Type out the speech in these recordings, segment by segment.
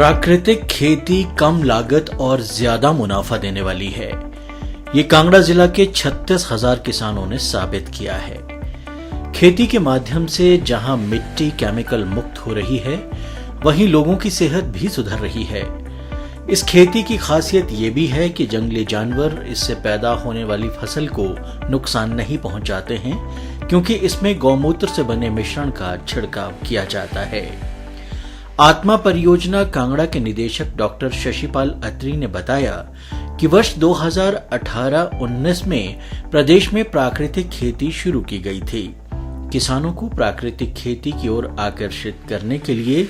प्राकृतिक खेती कम लागत और ज्यादा मुनाफा देने वाली है। ये कांगड़ा जिला के 36,000 किसानों ने साबित किया है। खेती के माध्यम से जहां मिट्टी केमिकल मुक्त हो रही है, वहीं लोगों की सेहत भी सुधर रही है। इस खेती की खासियत ये भी है कि जंगली जानवर इससे पैदा होने वाली फसल को नुकसान नहीं पहुंचाते हैं, क्योंकि इसमें गौमूत्र से बने मिश्रण का छिड़काव किया जाता है। आत्मा परियोजना कांगड़ा के निदेशक डॉक्टर शशिपाल अत्री ने बताया कि वर्ष 2018-19 में प्रदेश में प्राकृतिक खेती शुरू की गई थी। किसानों को प्राकृतिक खेती की ओर आकर्षित करने के लिए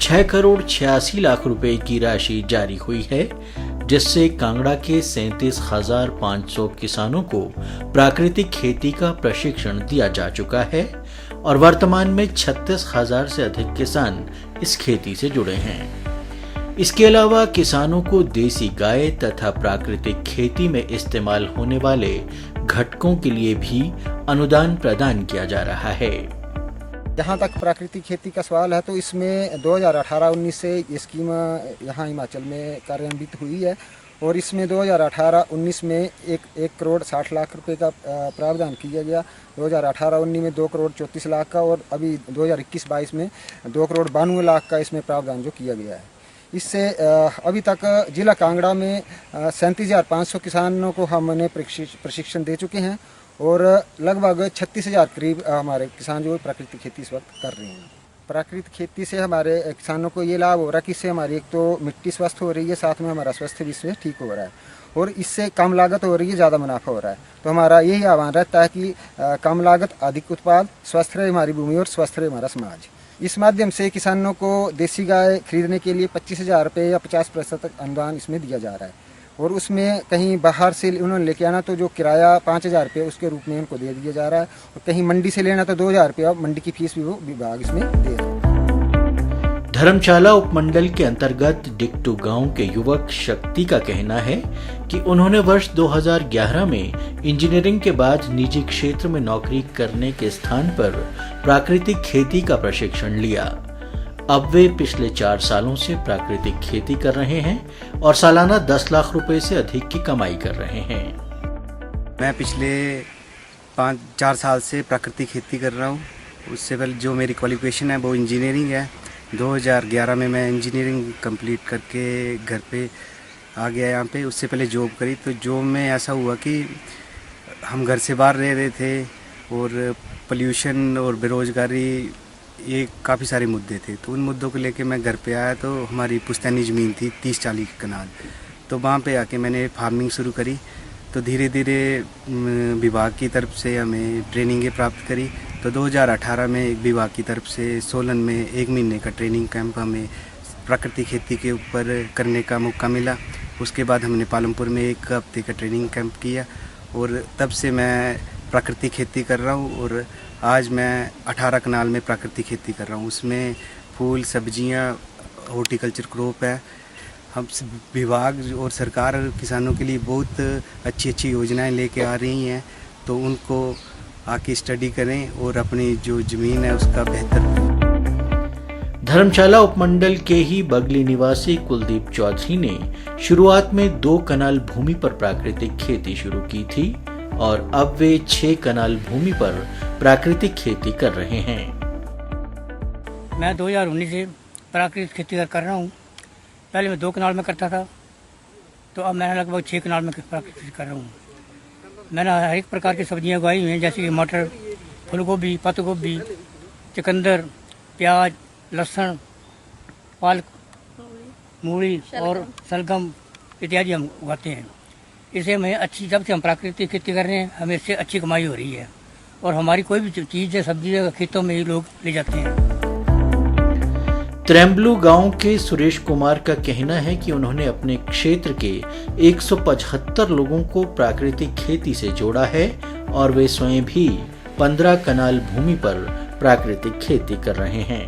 6 करोड़ 86 लाख रुपए की राशि जारी हुई है, जिससे कांगड़ा के 37,500 किसानों को प्राकृतिक खेती का प्रशिक्षण दिया जा चुका है और वर्तमान में 36,000 से अधिक किसान इस खेती से जुड़े हैं। इसके अलावा किसानों को देसी गाय तथा प्राकृतिक खेती में इस्तेमाल होने वाले घटकों के लिए भी अनुदान प्रदान किया जा रहा है। जहाँ तक प्राकृतिक खेती का सवाल है, तो इसमें 2018-19 से ये स्कीम यहाँ हिमाचल में कार्यान्वित हुई है और इसमें 2018-19 में 1 करोड़ 60 लाख रुपए का प्रावधान किया गया। 2018-19 में 2 करोड़ 34 लाख का और अभी 2021-22 में 2 करोड़ 92 लाख का इसमें प्रावधान जो किया गया है। इससे अभी तक जिला कांगड़ा में 37,500 किसानों को हमने प्रशिक्षण दे चुके हैं और लगभग 36,000 करीब हमारे किसान जो प्राकृतिक खेती इस वक्त कर रहे हैं। प्राकृतिक खेती से हमारे किसानों को ये लाभ हो रहा है कि इससे हमारी एक तो मिट्टी स्वस्थ हो रही है, साथ में हमारा स्वास्थ्य भी इससे ठीक हो रहा है और इससे कम लागत हो रही है, ज़्यादा मुनाफा हो रहा है। तो हमारा यही आह्वान रहता है कि कम लागत अधिक उत्पाद, स्वस्थ रहे हमारी भूमि और स्वस्थ रहे हमारा समाज। इस माध्यम से किसानों को देसी गाय खरीदने के लिए 25,000 रुपये या 50% तक अनुदान इसमें दिया जा रहा है और उसमें कहीं बाहर से उन्होंने लेके आना तो जो किराया 5,000 रुपये उसके रूप में उनको दे दिया जा रहा है और कहीं मंडी से लेना तो 2,000 रुपये मंडी की फीस भी वो विभाग इसमें दे रहा है। धर्मशाला उपमंडल के अंतर्गत डिक्टू गांव के युवक शक्ति का कहना है कि उन्होंने वर्ष 2011 में इंजीनियरिंग के बाद निजी क्षेत्र में नौकरी करने के स्थान पर प्राकृतिक खेती का प्रशिक्षण लिया। अब वे पिछले 4 सालों से प्राकृतिक खेती कर रहे हैं और सालाना 10 लाख रुपए से अधिक की कमाई कर रहे हैं। मैं पिछले 4 साल से प्राकृतिक खेती कर रहा हूँ। उससे पहले जो मेरी क्वालिफिकेशन है वो इंजीनियरिंग है। 2011 में मैं इंजीनियरिंग कंप्लीट करके घर पे आ गया यहाँ पे। उससे पहले जॉब करी, तो जॉब में ऐसा हुआ कि हम घर से बाहर रह रहे थे और पोल्यूशन और बेरोजगारी ये काफ़ी सारे मुद्दे थे। तो उन मुद्दों को लेके मैं घर पे आया तो हमारी पुश्तैनी ज़मीन थी 30-40 कनाल, तो वहाँ पे आके मैंने फार्मिंग शुरू करी। तो धीरे धीरे विभाग की तरफ से हमें ट्रेनिंगें प्राप्त करी। तो 2018 में एक विभाग की तरफ से सोलन में 1 महीने का ट्रेनिंग कैंप हमें प्राकृतिक खेती के ऊपर करने का मौका मिला। उसके बाद हमने पालमपुर में 1 हफ्ते का ट्रेनिंग कैंप किया और तब से मैं प्राकृतिक खेती कर रहा हूँ और आज मैं 18 कनाल में प्राकृतिक खेती कर रहा हूँ। उसमें फूल, सब्जियाँ, हॉर्टिकल्चर क्रॉप है। हम विभाग और सरकार किसानों के लिए बहुत अच्छी अच्छी योजनाएं लेके आ रही हैं, तो उनको आके स्टडी करें और अपनी जो ज़मीन है उसका बेहतर। धर्मशाला उपमंडल के ही बगली निवासी कुलदीप चौधरी ने शुरुआत में 2 कनाल भूमि पर प्राकृतिक खेती शुरू की थी और अब वे 6 कनाल भूमि पर प्राकृतिक खेती कर रहे हैं। मैं 2019 से प्राकृतिक खेती कर रहा हूँ। पहले मैं 2 कनाल में करता था, तो अब मैं लगभग 6 कनाल में प्राकृतिक खेती कर रहा हूँ। मैंने हर एक प्रकार की सब्जियाँ उगाई हुई हैं, जैसे कि मटर, फूलगोभी, पत्ता गोभी, चुकंदर, प्याज, लहसुन, पालक, मूली और शलगम इत्यादि हम उगाते हैं। इससे हमें अच्छी, जब से हम प्राकृतिक खेती कर रहे हैं हमें इससे अच्छी कमाई हो रही है और हमारी कोई भी चीज़ है सब्जी है खेतों में ही लोग ले जाते हैं। त्रेम्बलू गांव के सुरेश कुमार का कहना है कि उन्होंने अपने क्षेत्र के 175 लोगों को प्राकृतिक खेती से जोड़ा है और वे स्वयं भी 15 कनाल भूमि पर प्राकृतिक खेती कर रहे हैं।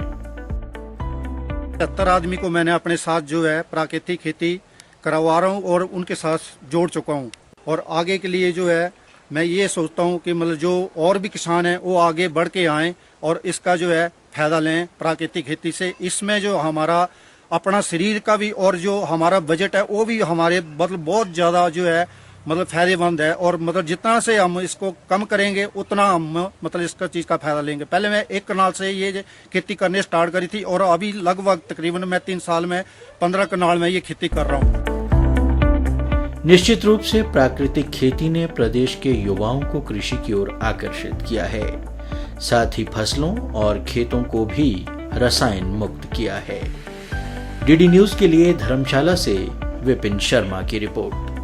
70 आदमी को मैंने अपने साथ जो है प्राकृतिक खेती करवा रहा हूँ और उनके साथ जोड़ चुका हूँ और आगे के लिए जो है मैं ये सोचता हूँ कि मतलब जो और भी किसान हैं वो आगे बढ़ के आएँ और इसका जो है फायदा लें प्राकृतिक खेती से। इसमें जो हमारा अपना शरीर का भी और जो हमारा बजट है वो भी हमारे मतलब बहुत ज़्यादा जो है मतलब फायदेमंद है। और मतलब जितना से हम इसको कम करेंगे उतना हम मतलब इसका चीज़ का फायदा लेंगे। पहले मैं 1 कनाल से ये खेती करने स्टार्ट करी थी और अभी लगभग तकरीबन मैं 3 साल में 15 कनाल में ये खेती कर रहा हूँ। निश्चित रूप से प्राकृतिक खेती ने प्रदेश के युवाओं को कृषि की ओर आकर्षित किया है, साथ ही फसलों और खेतों को भी रसायन मुक्त किया है। डीडी न्यूज के लिए धर्मशाला से विपिन शर्मा की रिपोर्ट।